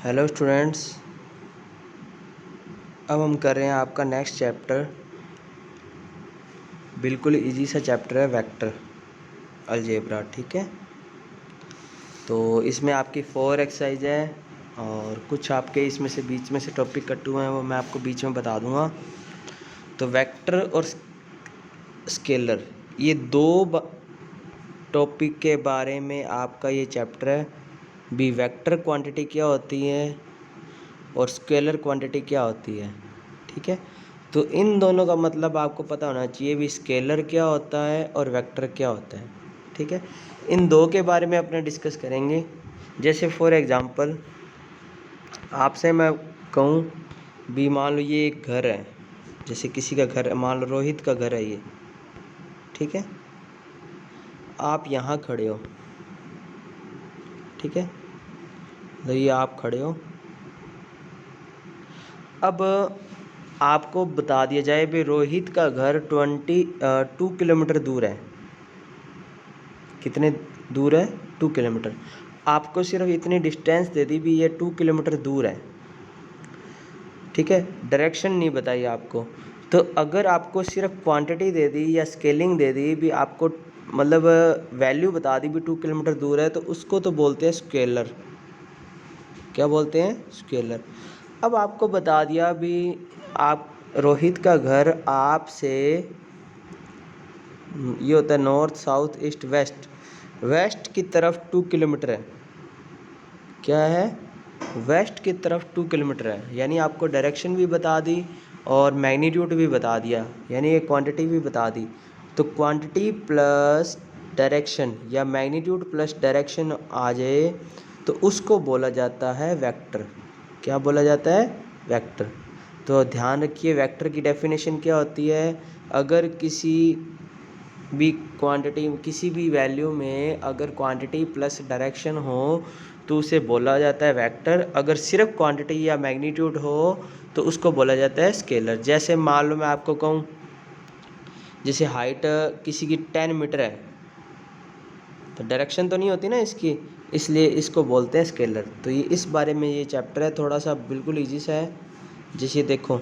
Hello students, अब हम कर रहे हैं आपका नेक्स्ट चैप्टर। बिल्कुल इजी सा चैप्टर है, वेक्टर अलजेब्रा। ठीक है, तो इसमें आपकी 4 एक्सरसाइज है और कुछ आपके इसमें से बीच में से टॉपिक कटे हुए हैं, वो मैं आपको बीच में बता दूंगा। तो वेक्टर और स्केलर, ये दो टॉपिक के बारे में आपका ये चैप्टर है। भी वेक्टर क्वांटिटी क्या होती है और स्केलर क्वांटिटी क्या होती है। ठीक है, तो इन दोनों का मतलब आपको पता होना चाहिए, भी स्केलर क्या होता है और वेक्टर क्या होता है। ठीक है, इन दो के बारे में अपने डिस्कस करेंगे। जैसे फॉर एग्जांपल आपसे मैं कहूँ भी, मान लो ये एक घर है, जैसे किसी का घर, मान लो रोहित का घर है ये। ठीक है, आप यहाँ खड़े हो। ठीक है, तो ये आप खड़े हो। अब आपको बता दिया जाए भी रोहित का घर 2 किलोमीटर दूर है। कितने दूर है? 2 किलोमीटर। आपको सिर्फ इतनी डिस्टेंस दे दी भी, ये 2 किलोमीटर दूर है। ठीक है, डायरेक्शन नहीं बताई आपको। तो अगर आपको सिर्फ क्वांटिटी दे दी या स्केलिंग दे दी भी, आपको मतलब वैल्यू बता दी भी 2 किलोमीटर दूर है, तो उसको तो बोलते हैं स्केलर। क्या बोलते हैं? स्केलर। अब आपको बता दिया भी, आप रोहित का घर आपसे, ये होता है north south east west, west की तरफ 2 किलोमीटर है। क्या है? वेस्ट की तरफ 2 किलोमीटर है। यानी आपको डायरेक्शन भी बता दी और मैग्नीट्यूड भी बता दिया, यानी ये क्वांटिटी भी बता दी। तो क्वांटिटी प्लस डायरेक्शन या मैग्नीट्यूड प्लस डायरेक्शन आ जाए तो उसको बोला जाता है वेक्टर। क्या बोला जाता है? वेक्टर। तो ध्यान रखिए, वेक्टर की डेफिनेशन क्या होती है। अगर किसी भी क्वांटिटी, किसी भी वैल्यू में अगर क्वांटिटी प्लस डायरेक्शन हो तो उसे बोला जाता है वेक्टर। अगर सिर्फ क्वांटिटी या मैग्नीट्यूड हो तो उसको बोला जाता है स्केलर। जैसे मान लो मैं आपको कहूँ, जैसे हाइट किसी की 10 मीटर है, तो डायरेक्शन तो नहीं होती ना इसकी, इसलिए इसको बोलते हैं स्केलर। तो ये इस बारे में ये चैप्टर है, थोड़ा सा बिल्कुल ईजी सा है। जैसे देखो,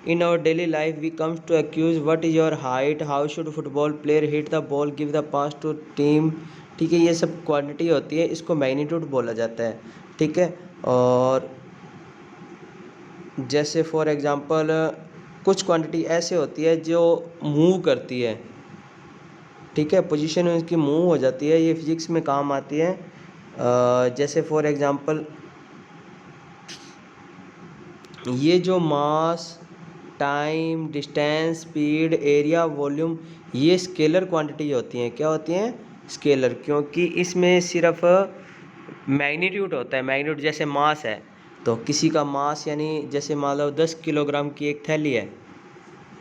in our daily life we comes to accuse what is your height, how should football player hit the ball, give the pass to team। ठीक है, ये सब क्वांटिटी होती है, इसको मैग्नीट्यूड बोला जाता है। ठीक है, और जैसे फॉर एग्जांपल कुछ क्वांटिटी ऐसे होती है जो मूव करती है। ठीक है, पोजीशन में इसकी मूव हो जाती है, ये फिजिक्स में काम आती है। जैसे फॉर एग्जांपल ये जो mass, time, distance, speed, area, volume, ये स्केलर क्वांटिटी होती हैं। क्या होती हैं? स्केलर। क्योंकि इसमें सिर्फ मैग्नीट्यूड होता है। मैग्नीट्यूड जैसे मास है, तो किसी का मास यानी जैसे मान लो 10 किलोग्राम की एक थैली है,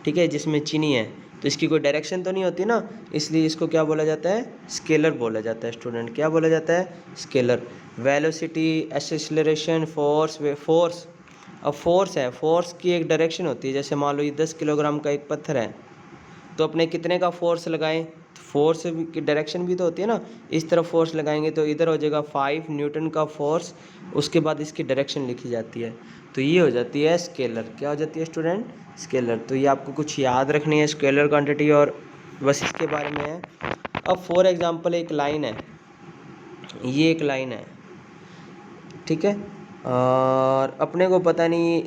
ठीक है, जिसमें चीनी है, तो इसकी कोई डायरेक्शन तो नहीं होती ना, इसलिए इसको क्या बोला जाता है? स्केलर बोला जाता है। स्टूडेंट, क्या बोला जाता है? Scalar. Velocity, acceleration, force, force. अब फोर्स है, फोर्स की एक डायरेक्शन होती है। जैसे मान लो ये 10 किलोग्राम का एक पत्थर है, तो अपने कितने का फोर्स लगाएं? तो फोर्स की डायरेक्शन भी तो होती है ना, इस तरफ फोर्स लगाएंगे तो इधर हो जाएगा 5 न्यूटन का फोर्स, उसके बाद इसकी डायरेक्शन लिखी जाती है। तो ये हो जाती है स्केलर। क्या हो जाती है स्टूडेंट? स्केलर। तो ये आपको कुछ याद रखनी है, स्केलर क्वांटिटी, और बस इसके बारे में है। अब फॉर एग्जांपल एक लाइन है, ये एक लाइन है, ठीक है, और अपने को पता नहीं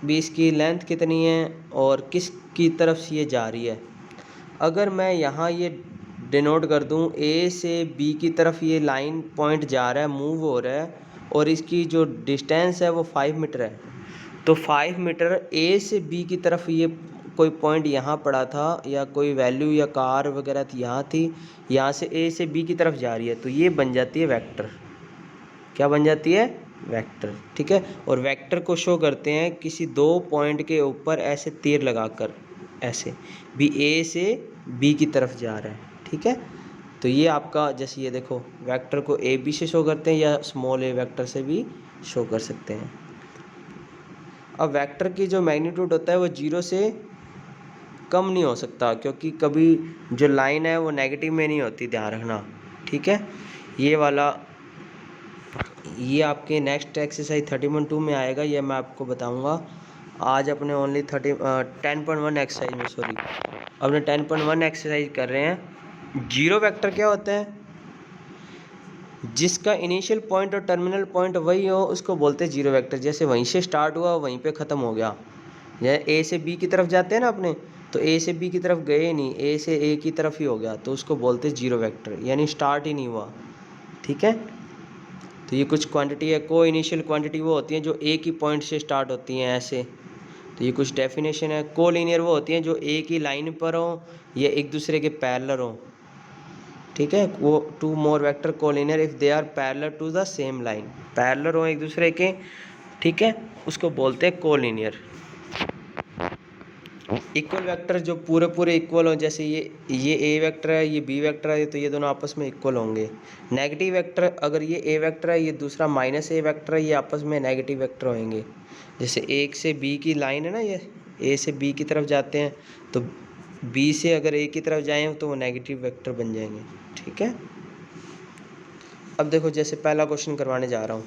भी इसकी लेंथ कितनी है और किस की तरफ से ये जा रही है। अगर मैं यहाँ ये डिनोट कर दूँ, ए से बी की तरफ ये लाइन पॉइंट जा रहा है, मूव हो रहा है, और इसकी जो डिस्टेंस है वो 5 मीटर है। तो 5 मीटर ए से बी की तरफ ये कोई पॉइंट यहाँ पड़ा था, या कोई वैल्यू या कार वगैरह थी यहाँ थी, यहाँ से ए से बी की तरफ जा रही है, तो ये बन जाती है वेक्टर। क्या बन जाती है? वेक्टर। ठीक है, और वेक्टर को शो करते हैं किसी दो पॉइंट के ऊपर ऐसे तीर लगाकर, ऐसे भी ए से बी की तरफ जा रहा है। ठीक है, तो ये आपका, जैसे ये देखो, वेक्टर को ए बी से शो करते हैं या स्मॉल ए वेक्टर से भी शो कर सकते हैं। अब वेक्टर की जो मैग्नीट्यूड होता है वो 0 से कम नहीं हो सकता, क्योंकि कभी जो लाइन है वो नेगेटिव में नहीं होती, ध्यान रखना। ठीक है, ये वाला ये आपके नेक्स्ट एक्सरसाइज 30.2 में आएगा, ये मैं आपको बताऊंगा। आज अपने ओनली 10.1 एक्सरसाइज में, सॉरी अपने 10.1 एक्सरसाइज कर रहे हैं। जीरो वेक्टर क्या होता है? जिसका इनिशियल पॉइंट और टर्मिनल पॉइंट वही हो उसको बोलते हैं जीरो वेक्टर। जैसे वहीं से स्टार्ट हुआ वहीं पे ख़त्म हो गया। जैसे ए से बी की तरफ जाते हैं ना अपने, तो ए से बी की तरफ गए नहीं, ए से ए की तरफ ही हो गया, तो उसको बोलते हैं जीरो वेक्टर, यानी स्टार्ट ही नहीं हुआ। ठीक है, तो ये कुछ क्वांटिटी है। को इनिशियल क्वांटिटी वो होती हैं जो एक ही पॉइंट से स्टार्ट होती हैं ऐसे। तो ये कुछ डेफिनेशन है। को लीनियर वो होती हैं जो एक ही लाइन पर हो या एक दूसरे के पैरेलल हो। ठीक है, वो two more vector collinear if they are parallel to the same line, parallel हो एक दूसरे के। ठीक है, उसको बोलते हैं कोलिनियर। इक्वल वेक्टर जो पूरे पूरे इक्वल हो, जैसे ये ए वेक्टर है, ये बी वेक्टर है, तो ये दोनों आपस में इक्वल होंगे। नेगेटिव वेक्टर, अगर ये ए वेक्टर है, ये दूसरा माइनस ए वेक्टर है, ये आपस में नेगेटिव वेक्टर होंगे। जैसे एक से बी की लाइन है ना, ये ए से बी की तरफ जाते हैं, तो बी से अगर ए की तरफ जाएं तो वो नेगेटिव वेक्टर बन जाएंगे। ठीक है, अब देखो जैसे पहला क्वेश्चन करवाने जा रहा हूँ।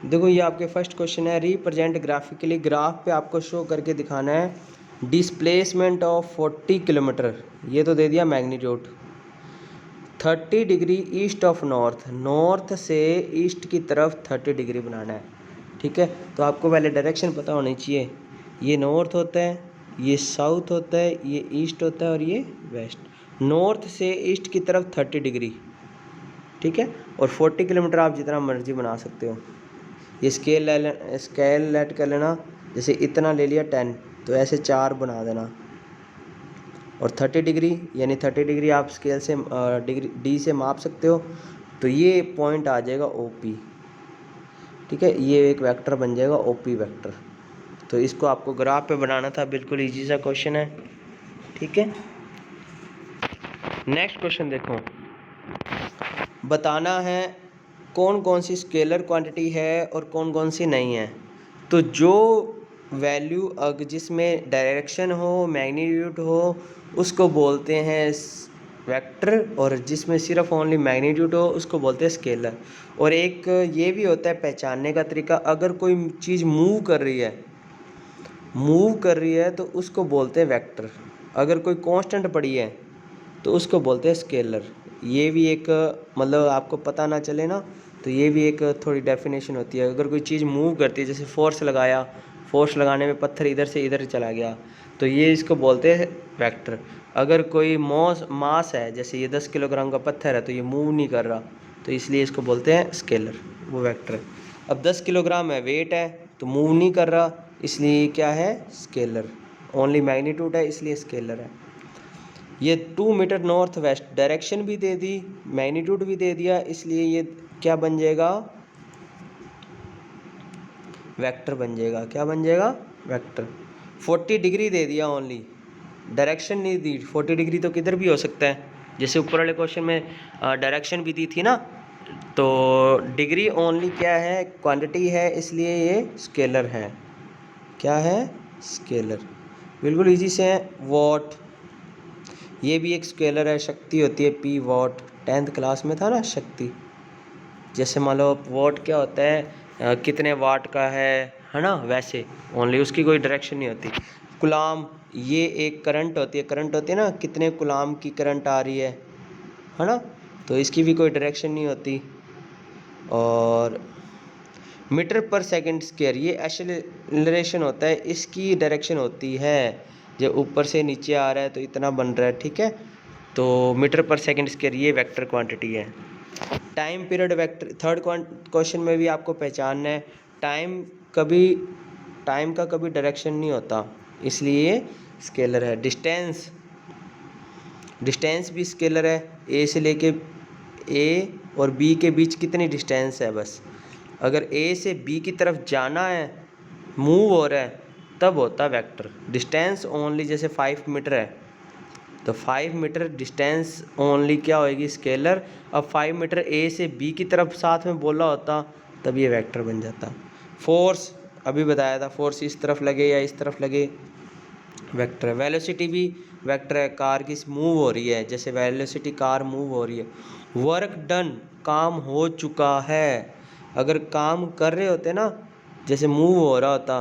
देखो ये आपके फर्स्ट क्वेश्चन है, रिप्रेजेंट ग्राफिकली, ग्राफ पे आपको शो करके दिखाना है डिस्प्लेसमेंट ऑफ 40 किलोमीटर। ये तो दे दिया magnitude. 30 degree east of north, north से ईस्ट की तरफ 30 डिग्री बनाना है। ठीक है, तो आपको पहले डायरेक्शन पता होनी चाहिए। ये नॉर्थ होता है, ये साउथ होता है, ये ईस्ट होता है और ये वेस्ट। नॉर्थ से ईस्ट की तरफ 30 डिग्री। ठीक है, और 40 किलोमीटर आप जितना मर्जी बना सकते हो। ये स्केल ऐड कर लेना, जैसे इतना ले लिया 10, तो ऐसे 4 बना देना। और 30 डिग्री यानी 30 डिग्री आप स्केल से डिग्री डी से माप सकते हो, तो ये पॉइंट आ जाएगा OP। ठीक है, ये एक वेक्टर बन जाएगा OP वेक्टर। तो इसको आपको ग्राफ पे बनाना था, बिल्कुल इजी सा क्वेश्चन है। ठीक है, नेक्स्ट क्वेश्चन देखो, बताना है कौन कौन सी स्केलर क्वांटिटी है और कौन कौन सी नहीं है। तो जो वैल्यू जिसमें डायरेक्शन हो, मैग्नीट्यूड हो, उसको बोलते हैं वेक्टर, और जिसमें सिर्फ ओनली मैग्नीट्यूड हो उसको बोलते हैं स्केलर। और एक ये भी होता है पहचानने का तरीका, अगर कोई चीज़ मूव कर रही है तो उसको बोलते हैं वेक्टर। अगर कोई कांस्टेंट पड़ी है तो उसको बोलते हैं स्केलर। ये भी एक मतलब आपको पता ना चले ना, तो ये भी एक थोड़ी डेफिनेशन होती है। अगर कोई चीज़ मूव करती है, जैसे फोर्स लगाया, फोर्स लगाने में पत्थर इधर से इधर चला गया, तो ये इसको बोलते हैं वेक्टर। अगर कोई मास है, जैसे ये 10 किलोग्राम का पत्थर है, तो ये मूव नहीं कर रहा, तो इसलिए इसको बोलते हैं स्केलर, वो वेक्टर है। अब 10 किलोग्राम है, वेट है, तो मूव नहीं कर रहा, इसलिए क्या है, स्केलर। ओनली मैग्नीट्यूड है इसलिए स्केलर है। ये 2 मीटर नॉर्थ वेस्ट, डायरेक्शन भी दे दी, मैग्नीट्यूड भी दे दिया, इसलिए ये क्या बन जाएगा, वेक्टर बन जाएगा। क्या बन जाएगा, वेक्टर। 40 डिग्री दे दिया ओनली, डायरेक्शन नहीं दी। 40 डिग्री तो किधर भी हो सकता है, जैसे ऊपर वाले क्वेश्चन में डायरेक्शन भी दी थी ना। तो डिग्री ओनली क्या है, क्वांटिटी है, इसलिए ये स्केलर है। क्या है, स्केलर। बिल्कुल इजी से है। वॉट, ये भी एक स्केलर है। शक्ति होती है P वॉट, 10th क्लास में था ना शक्ति। जैसे मान लो वॉट क्या होता है, कितने वाट का है ना, वैसे ओनली, उसकी कोई डायरेक्शन नहीं होती। कुलाम, ये एक करंट होती है ना, कितने कुलाम की करंट आ रही है ना, तो इसकी भी कोई डायरेक्शन नहीं होती। और मीटर पर सेकंड स्क्वायर, ये एक्सेलरेशन होता है, इसकी डायरेक्शन होती है, जब ऊपर से नीचे आ रहा है तो इतना बन रहा है। ठीक है, तो मीटर पर सेकंड स्क्वायर ये वेक्टर क्वांटिटी है। Time period vector, third question में भी आपको पहचानना है। टाइम का कभी डायरेक्शन नहीं होता, इसलिए ये स्केलर है। डिस्टेंस भी स्केलर है। ए से लेके ए और बी के बीच कितनी डिस्टेंस है, बस अगर ए से बी की तरफ जाना है, मूव हो रहा है, तब होता वेक्टर। डिस्टेंस ओनली जैसे 5 मीटर है, तो 5 मीटर डिस्टेंस ओनली क्या होएगी, स्केलर। अब 5 मीटर ए से बी की तरफ साथ में बोला होता, तब ये वेक्टर बन जाता। फोर्स अभी बताया था, फोर्स इस तरफ लगे या इस तरफ लगे, वेक्टर है। वेलोसिटी भी वेक्टर है, कार की मूव हो रही है, जैसे वेलोसिटी कार मूव हो रही है। वर्क डन, काम हो चुका है। अगर काम कर रहे होते ना, जैसे मूव हो रहा होता,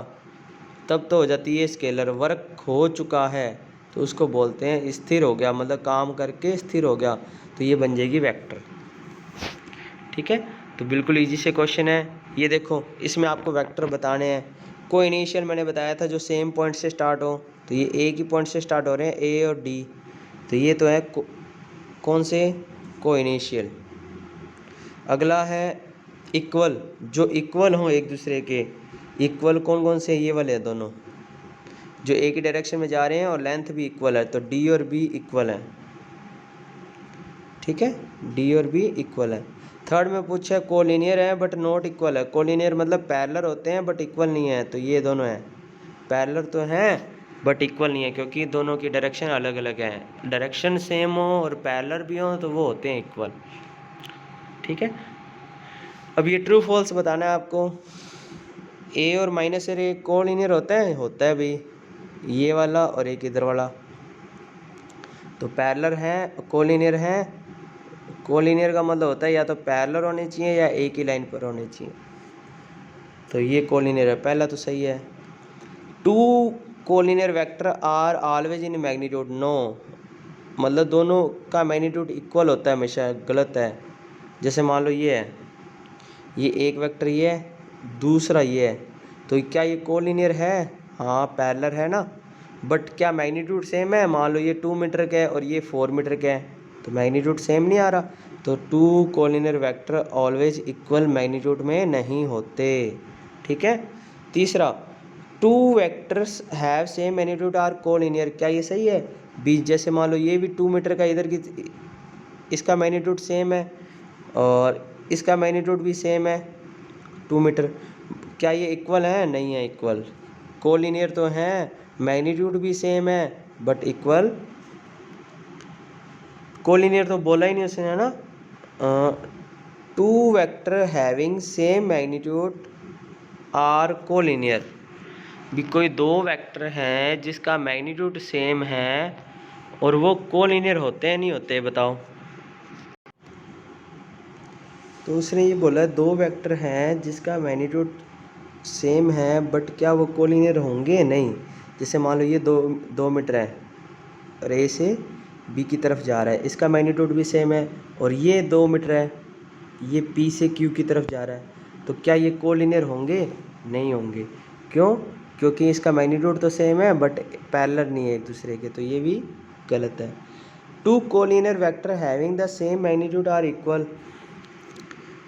तब तो हो जाती है स्केलर। वर्क हो चुका है तो उसको बोलते हैं स्थिर हो गया, मतलब काम करके स्थिर हो गया, तो ये बन जाएगी वेक्टर। ठीक है, तो बिल्कुल इजी से क्वेश्चन है। ये देखो, इसमें आपको वेक्टर बताने हैं। को इनिशियल मैंने बताया था जो सेम पॉइंट से स्टार्ट हो, तो ये एक ही पॉइंट से स्टार्ट हो रहे हैं, ए और डी, तो ये तो है कौन से, को इनिशियल। अगला है इक्वल, जो इक्वल हों एक दूसरे के। इक्वल कौन कौन से, ये वाले दोनों जो एक ही डायरेक्शन में जा रहे हैं और लेंथ भी इक्वल है, तो डी और बी इक्वल है। ठीक है, डी और बी इक्वल है। थर्ड में पूछा कोलिनियर है बट नॉट इक्वल है। कोलिनियर मतलब पैरेलल होते हैं बट इक्वल नहीं है, तो ये दोनों हैं। पैरेलल तो हैं बट इक्वल नहीं है, क्योंकि दोनों की डायरेक्शन अलग अलग है। डायरेक्शन सेम हो और पैरेलल भी हो तो वो होते हैं इक्वल। ठीक है, अब ये ट्रू फॉल्स बताना है आपको। ए और माइनस ए कोलिनियर होता है भाई, ये वाला और एक इधर वाला, तो पैरेलल है, कोलिनियर है। कोलिनियर का मतलब होता है या तो पैरेलल होने चाहिए या एक ही लाइन पर होने चाहिए, तो ये कोलिनियर है, पहला तो सही है। Two collinear vector are always in magnitude, no, मतलब दोनों का मैग्नीट्यूड इक्वल होता है हमेशा, गलत है। जैसे मान लो ये है, ये एक वेक्टर ये है, दूसरा ये है, तो क्या ये कोलिनियर है? हाँ पैरेलल है ना, बट क्या मैग्नीट्यूड सेम है? मान लो ये 2 मीटर का है और ये 4 मीटर का है, तो मैग्नीट्यूड सेम नहीं आ रहा, तो two collinear vector always equal magnitude में नहीं होते। ठीक है, तीसरा, two vectors have same magnitude are collinear, क्या ये सही है? बी, जैसे मान लो ये भी 2 मीटर का, इधर की इसका मैग्नीट्यूड सेम है और इसका मैग्नीट्यूड भी सेम है 2 मीटर, क्या ये इक्वल है? नहीं है इक्वल। कोलिनियर तो हैं, मैग्नीट्यूड भी सेम है बट इक्वल, कोलिनियर तो बोला ही नहीं उसने, है ना। Two vector having same magnitude are collinear, भी कोई दो वेक्टर हैं जिसका मैग्नीट्यूड सेम है और वो कोलिनियर होते हैं नहीं होते, बताओ। तो उसने ये बोला दो वेक्टर हैं जिसका मैग्नीट्यूड सेम है बट क्या वो कोलिनियर होंगे? नहीं। जैसे मान लो ये 2 मीटर है और ए से बी की तरफ जा रहा है, इसका मैग्नीट्यूड भी सेम है, और ये 2 मीटर है, ये पी से क्यू की तरफ जा रहा है, तो क्या ये कोलिनियर होंगे? नहीं होंगे। क्यों? क्योंकि इसका मैग्नीट्यूड तो सेम है बट पैरेलल नहीं है एक दूसरे के, तो ये भी गलत है। Two collinear vector having the same magnitude are equal,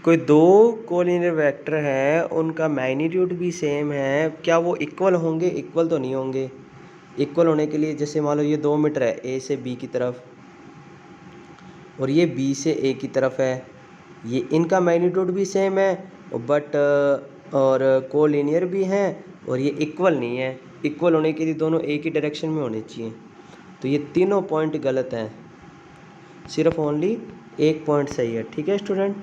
कोई दो कोलिनियर वेक्टर हैं उनका मैग्नीट्यूड भी सेम है, क्या वो इक्वल होंगे? इक्वल तो नहीं होंगे। इक्वल होने के लिए जैसे मान लो ये 2 मीटर है ए से बी की तरफ और ये बी से ए की तरफ है, ये इनका मैग्नीट्यूड भी सेम है बट और कोलिनियर भी हैं और ये इक्वल नहीं है। इक्वल होने के लिए दोनों एक ही डायरेक्शन में होने चाहिए, तो ये तीनों पॉइंट गलत हैं, सिर्फ ओनली एक पॉइंट सही है। ठीक है स्टूडेंट,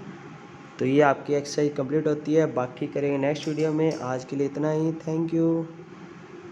तो ये आपकी एक्सरसाइज कंप्लीट होती है, बाकी करेंगे नेक्स्ट वीडियो में। आज के लिए इतना ही, थैंक यू।